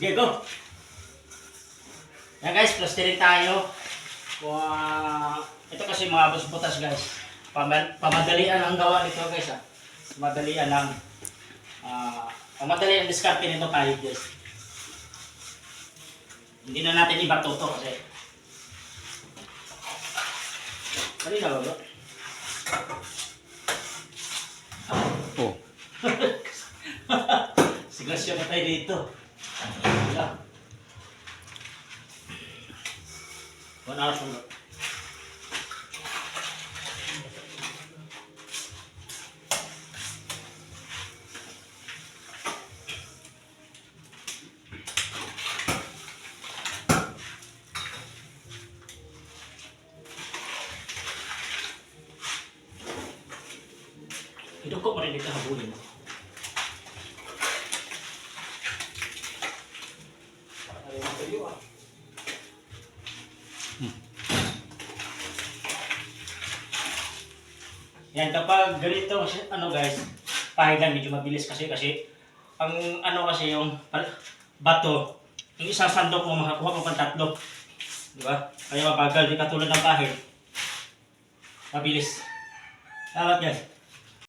Okay, go! Yan guys, plastering tayo. Ito kasi mga butas guys. Pamadalian ang gawa nito guys. Pamadalian lang. Pamadalian ang diskarte nito tayo guys. Hindi na natin ibato to kasi. Dali na ba bro? Oh. Sigasyon na tayo dito. Wala. 1 hour from now. Ito ko marinig ka habulin mo. Yan, kapag ganito, ano guys, pahigan medyo mabilis kasi ang ano kasi yung bato, yung isang sandok mo makakuha mo pang 3. Di ba? Kaya mabagal, di katulad ng pahid. Mabilis. Salamat guys.